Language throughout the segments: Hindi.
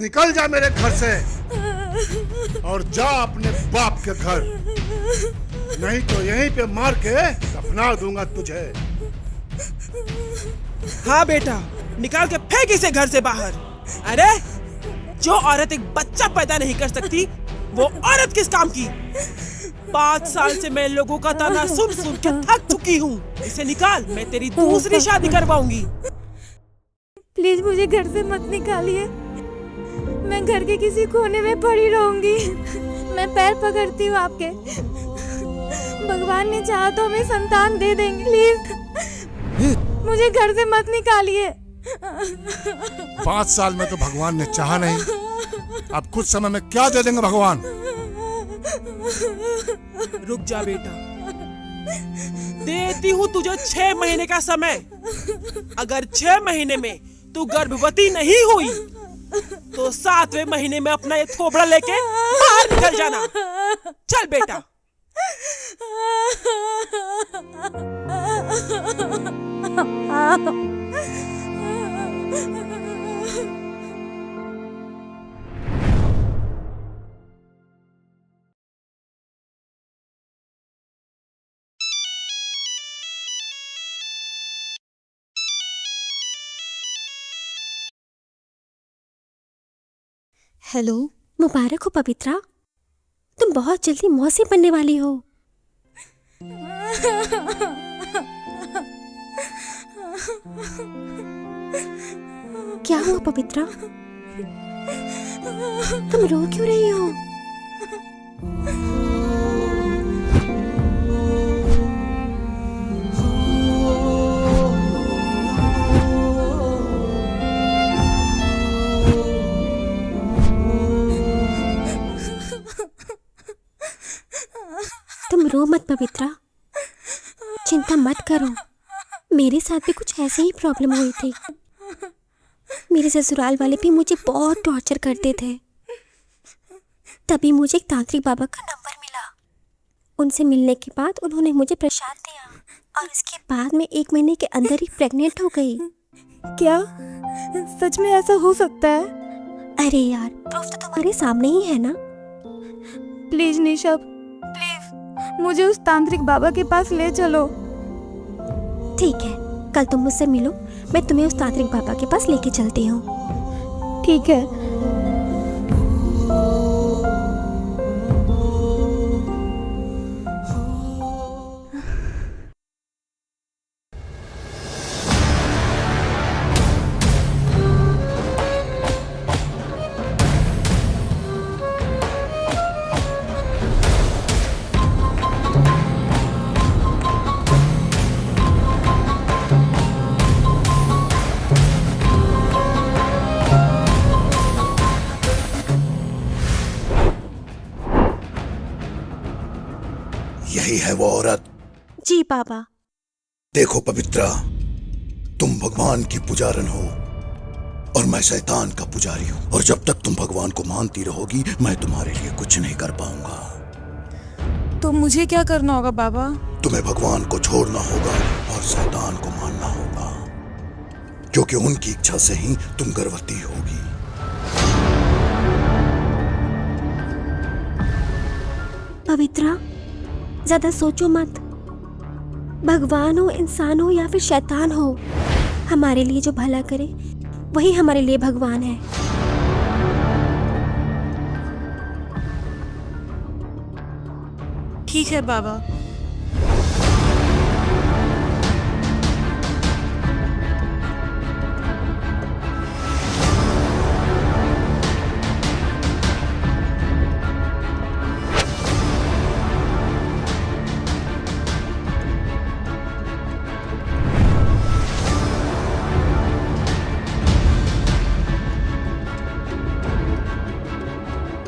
निकल जा मेरे घर से और जा अपने बाप के घर, नहीं तो यहीं पे मार के दफना दूंगा तुझे। हाँ बेटा, निकाल के फेंक इसे घर से बाहर। अरे जो औरत एक बच्चा पैदा नहीं कर सकती वो औरत किस काम की। 5 साल से मैं लोगों का ताना सुन सुन के थक चुकी हूँ। इसे निकाल, मैं तेरी दूसरी शादी करवाऊंगी। प्लीज मुझे घर से मत निकालिए, मैं घर के किसी कोने में पड़ी रहूंगी। मैं पैर पकड़ती हूँ आपके, भगवान ने चाहा तो हमें संतान दे देंगे। प्लीज मुझे घर से मत निकालिए। 5 साल में तो भगवान ने चाहा नहीं, अब कुछ समय में क्या दे देंगे भगवान। रुक जा बेटा, देती हूँ तुझे 6 महीने का समय। अगर 6 महीने में तू गर्भवती नहीं हुई तो 7वें महीने में अपना ये थोबड़ा लेके बाहर निकल जाना। चल बेटा। हेलो, मुबारक हो पवित्रा, तुम बहुत जल्दी मौसी बनने वाली हो। क्या हुआ पवित्रा, तुम रो क्यों रही हो? तुम रो मत पवित्रा, चिंता मत करो, मेरे साथ भी कुछ ऐसे ही प्रॉब्लम हुई थी। मेरे ससुराल वाले भी मुझे बहुत टॉर्चर करते थे, तभी मुझे एक तांत्रिक बाबा का नंबर मिला। उनसे मिलने के बाद उन्होंने मुझे प्रसाद दिया और उसके बाद मैं 1 महीने के अंदर ही प्रेग्नेंट हो गई। क्या सच में ऐसा हो सकता है? अरे यार, प्रूफ तो तुम्हारे सामने ही है ना। प्लीज निशा, प्लीज मुझे उस तांत्रिक बाबा के पास ले चलो। ठीक है, कल तुम मुझसे मिलो, मैं तुम्हें उस तांत्रिक बाबा के पास लेके चलती हूँ। ठीक है। यही है वो औरत। जी बाबा। देखो पवित्रा, तुम भगवान की पुजारन हो और मैं शैतान का पुजारी हूँ, और जब तक तुम भगवान को मानती रहोगी मैं तुम्हारे लिए कुछ नहीं कर पाऊंगा। तो मुझे क्या करना होगा बाबा? तुम्हें भगवान को छोड़ना होगा और शैतान को मानना होगा, क्योंकि उनकी इच्छा से ही तुम गर्भवती होगी। पवित्रा, ज्यादा सोचो मत। भगवान हो, इंसान हो या फिर शैतान हो, हमारे लिए जो भला करे वही हमारे लिए भगवान है। ठीक है बाबा।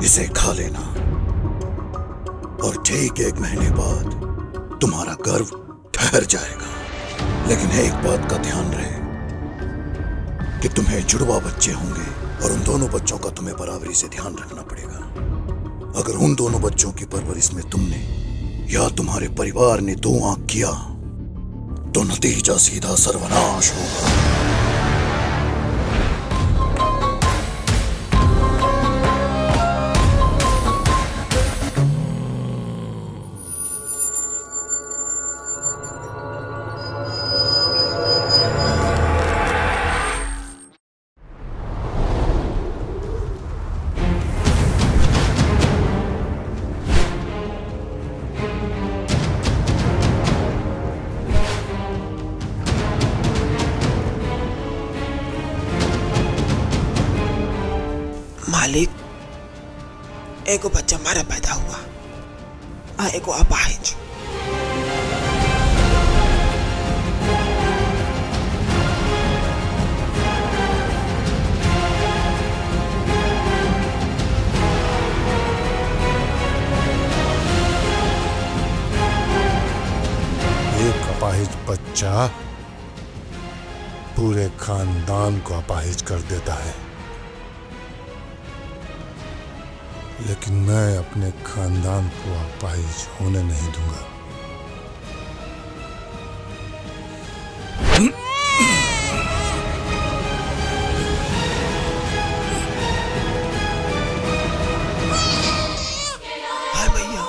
इसे खा लेना और ठीक 1 महीने बाद तुम्हारा गर्भ ठहर जाएगा। लेकिन एक बात का ध्यान रहे कि तुम्हें जुड़वा बच्चे होंगे और उन दोनों बच्चों का तुम्हें बराबरी से ध्यान रखना पड़ेगा। अगर उन दोनों बच्चों की परवरिश में तुमने या तुम्हारे परिवार ने 2 आंख किया तो नतीजा सीधा सर्वनाश होगा। मालिक, एगो बच्चा मारा पैदा हुआ आ एगो अपाहिज। एक अपाहिज बच्चा पूरे खानदान को अपाहिज कर देता है, लेकिन मैं अपने खानदान को अपाहिज होने नहीं दूंगा। हाय भैया,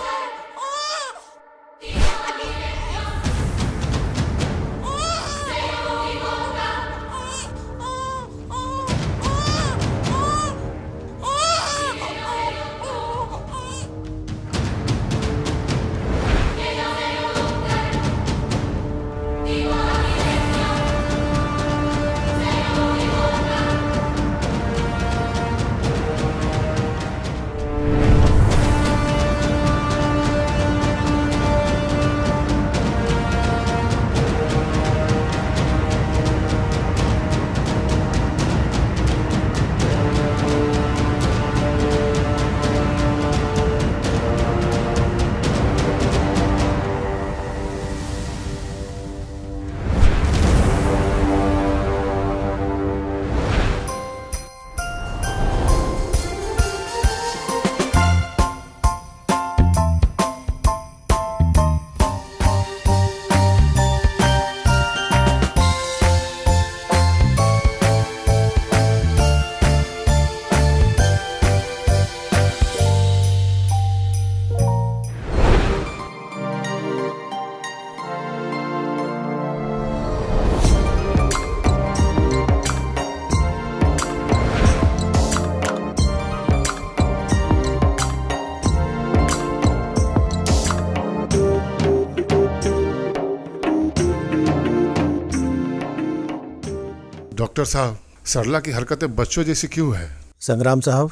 डॉक्टर साहब, सरला की हरकतें बच्चों जैसी क्यों है? संग्राम साहब,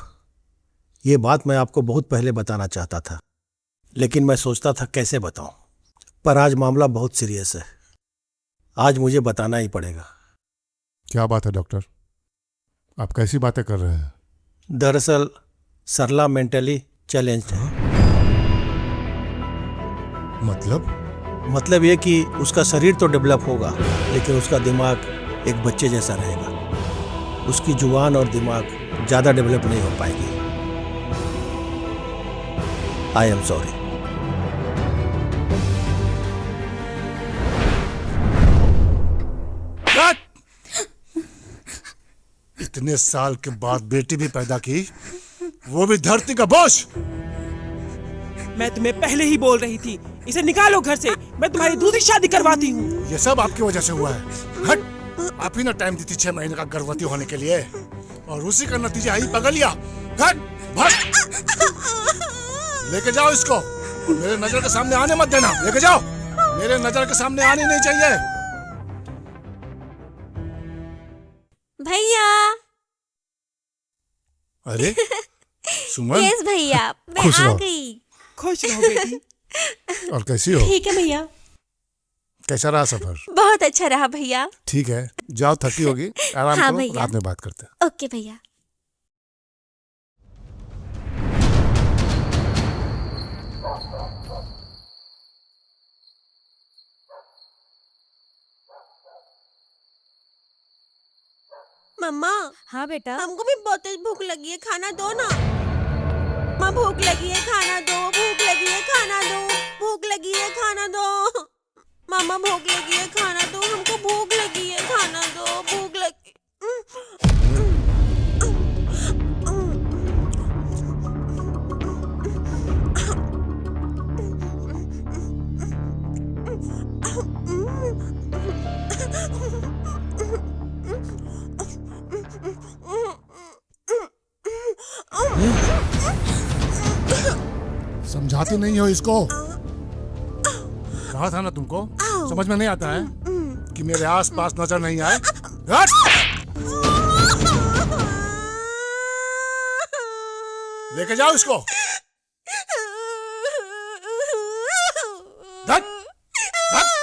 ये बात मैं आपको बहुत पहले बताना चाहता था, लेकिन मैं सोचता था कैसे बताऊं, पर आज मामला बहुत सीरियस है। आज मुझे बताना ही पड़ेगा। क्या बात है डॉक्टर? आप कैसी बातें कर रहे हैं? दरअसल सरला मेंटली चैलेंज्ड है। मतलब ये कि उसका शरीर तो डेवलप होगा, लेकिन उसका दिमाग एक बच्चे जैसा रहेगा। उसकी जुबान और दिमाग ज़्यादा डेवलप नहीं हो पाएगी। I am sorry. इतने साल के बाद बेटी भी पैदा की, वो भी धरती का बोझ। मैं तुम्हें पहले ही बोल रही थी, इसे निकालो घर से। मैं तुम्हारी दूसरी शादी करवाती हूँ। ये सब आपकी वजह से हुआ है। हट! आप ही ना टाइम दी थी 6 महीने का गर्भवती होने के लिए, और उसी का नतीजा ही पगलिया। हट! भाग! लेके जाओ इसको, और मेरे नजर के सामने आने मत देना। लेके जाओ, मेरे नजर के सामने आने नहीं चाहिए। भैया। अरे सुमन, यस भैया, मैं खुश आ रहो। गई। खुश रहो बेटी। और कैसी हो? ठीक है भैया। कैसा रहा सफर? बहुत अच्छा रहा भैया। ठीक है, जाओ, थकी होगी, आराम हाँ करो, भैया। रात में बात करते हैं। ओके भैया। मम्मा। हाँ बेटा। हमको भी बहुत तेज भूख लगी है, खाना दो ना। माँ भूख लगी है, खाना दो। भूख लगी है, खाना दो। भूख लगी है, खाना दो। मामा भूख लगी है, खाना दो। हमको भूख लगी है, खाना दो। भूख लगी। समझाते नहीं हो इसको? कहा था ना तुमको, समझ में नहीं आता है कि मेरे आस पास नजर नहीं आए। हट! लेके जाओ इसको। धत, धत।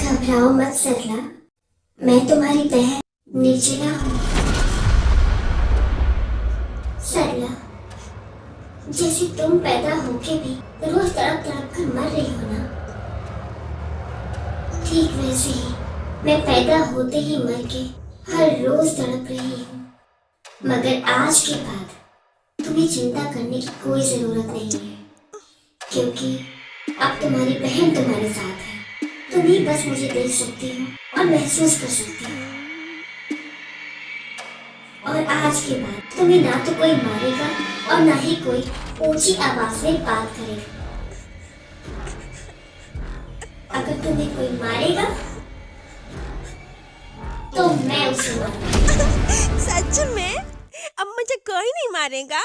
घबराओ मत सरला, मैं तुम्हारी बहन निर्जला हूँ। सरला, जैसे तुम पैदा होके भी रोज तड़प तड़प कर मर रही हो ना, ठीक वैसे ही मैं पैदा होते ही मर के हर रोज तड़प रही हूँ। मगर आज के बाद तुम्हें चिंता करने की कोई जरूरत नहीं है, क्योंकि अब तुम्हारी बहन तुम्हारे साथ है। तुम ही बस मुझे देख सकती हो और महसूस कर सकती हो। और आज के बाद तुम्हें ना तो कोई मारेगा और ना ही कोई ऊंची आवाज में बात करेगा। अगर तुम्हें कोई मारेगा तो मैं उसे मारूंगा। सच में? अब मुझे कोई नहीं मारेगा,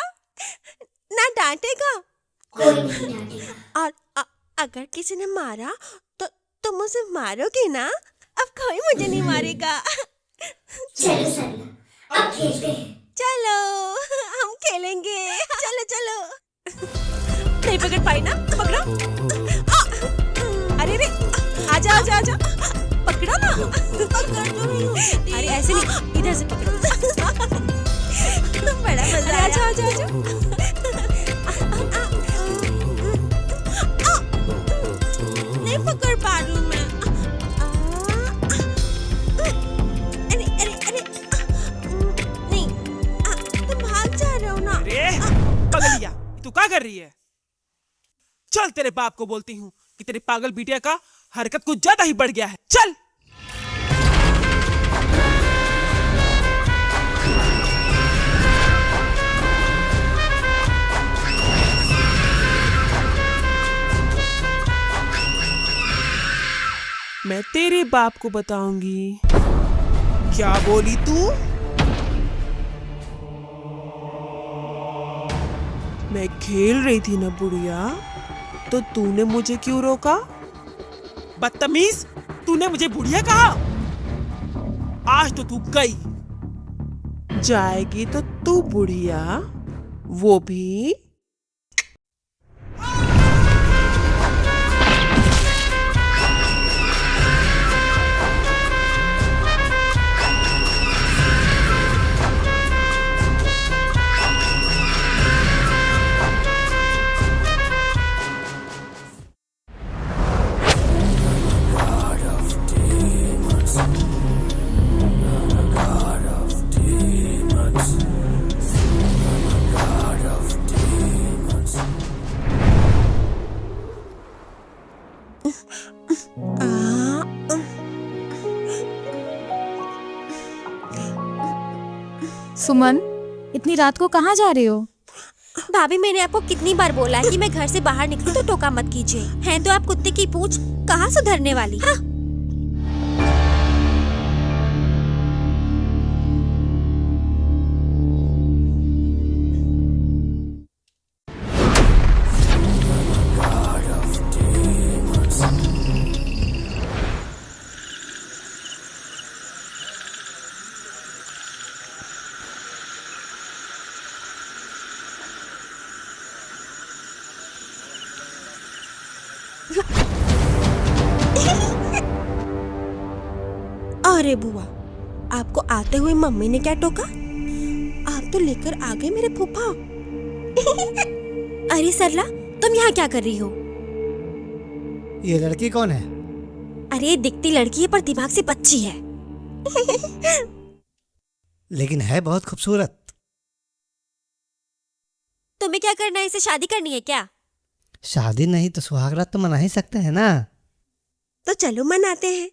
ना डांटेगा? कोई नहीं डांटेगा। और अगर किसी ने मारा तो तुम उसे मारोगे ना? अब कोई मुझे नहीं मारेगा। चलो सरला, अब खेलते हैं। चलो हम खेलेंगे। चलो चलो। नहीं पकड़ पाई ना? पकड़ो। अरे रे, आजा आजा आजा, पकड़ो ना। पकड़ तो रही हूँ। अरे ऐसे नहीं, इधर से पकड़ो। बड़ा मजा आया। आजा आजा आजा। नहीं पकड़ पा रही हूँ मैं। अरे अरे अरे, नहीं, तुम भाग जा रहे हो ना। अरे पगलिया, तू क्या कर रही है? चल तेरे बाप को बोलती हूँ कि तेरे पागल बिटिया का हरकत कुछ ज्यादा ही बढ़ गया है। चल। मैं तेरे बाप को बताऊंगी। क्या बोली तू? मैं खेल रही थी ना बुढ़िया, तो तूने मुझे क्यों रोका? बदतमीज, तूने मुझे बुढ़िया कहा? आज तो तू गई, जाएगी तो तू बुढ़िया, वो भी सुमन, इतनी रात को कहाँ जा रही हो? भाभी, मैंने आपको कितनी बार बोला है कि मैं घर से बाहर निकलूं तो टोका मत कीजिए। हैं तो आप कुत्ते की पूंछ, कहाँ सुधरने वाली। हाँ। अरे बुआ, आपको आते हुए मम्मी ने क्या टोका? आप तो लेकर आ गए मेरे फूफा। अरे सरला, तुम यहाँ क्या कर रही हो? ये लड़की कौन है? अरे दिखती लड़की है पर दिमाग से बच्ची है। लेकिन है बहुत खूबसूरत। तुम्हें क्या करना है? इसे शादी करनी है क्या? शादी नहीं तो सुहागरात तो मना ही सकते हैं ना। तो चलो मनाते हैं।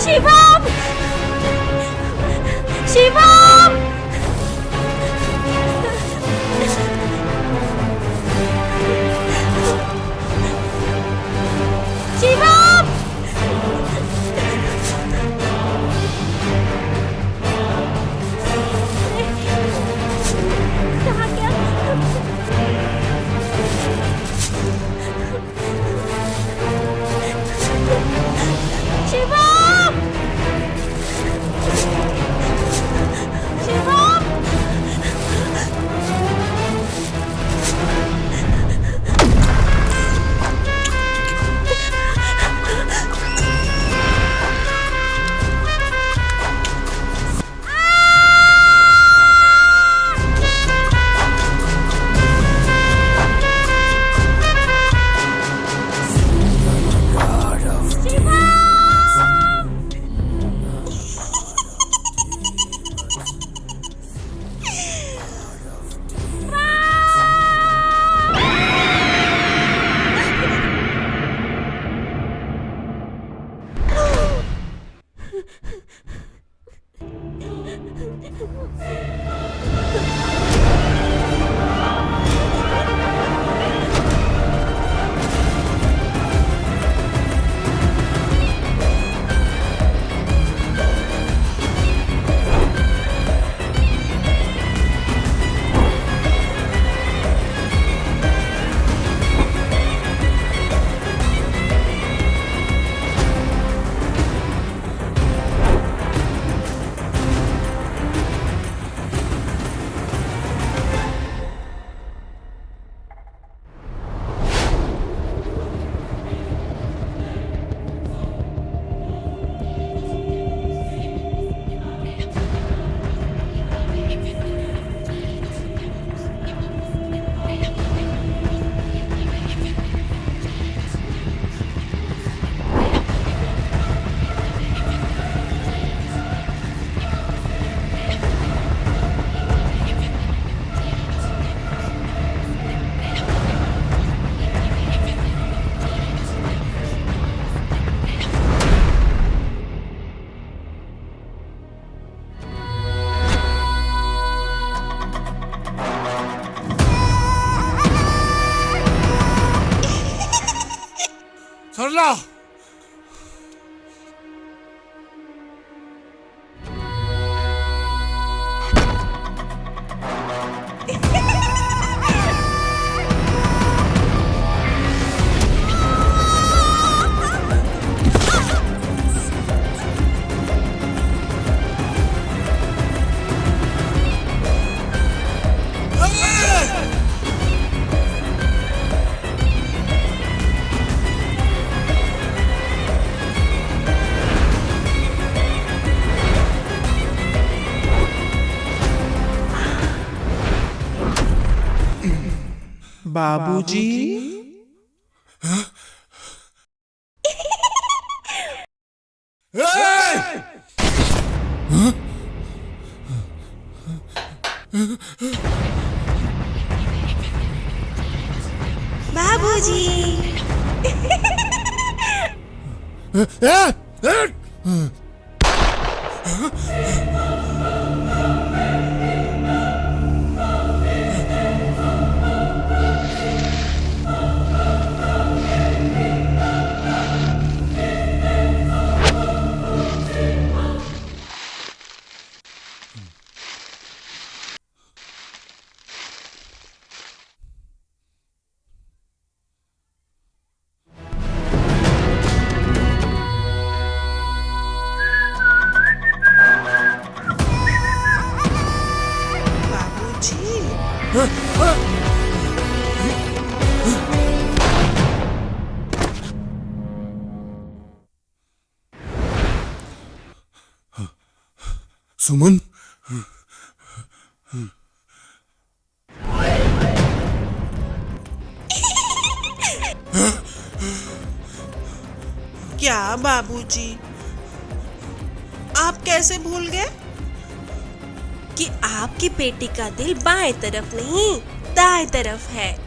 शिवम! शिवम! शिवम! बाबूजी। बाबूजी। सुमन, क्या बाबूजी, आप कैसे भूल गए कि आपकी बेटी का दिल बाएं तरफ नहीं दाएं तरफ है।